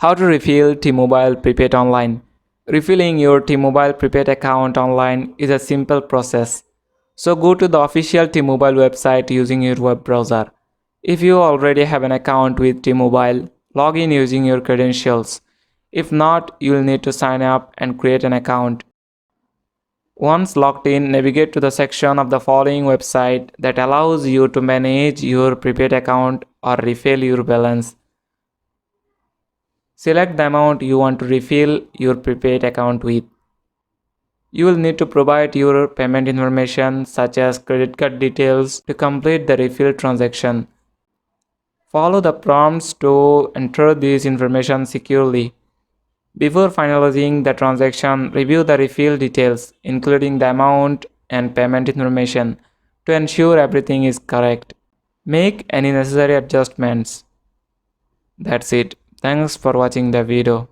How to refill T-Mobile Prepaid online. Refilling your T-Mobile Prepaid account online is a simple process. So go to the official T-Mobile website using your web browser. If you already have an account with T-Mobile, log in using your credentials. If not, you'll need to sign up and create an account. Once logged in, navigate to the section of the following website that allows you to manage your prepaid account or refill your balance. Select the amount you want to refill your prepaid account with. You will need to provide your payment information such as credit card details to complete the refill transaction. Follow the prompts to enter this information securely. Before finalizing the transaction, review the refill details, including the amount and payment information, to ensure everything is correct. Make any necessary adjustments. That's it. Thanks for watching the video.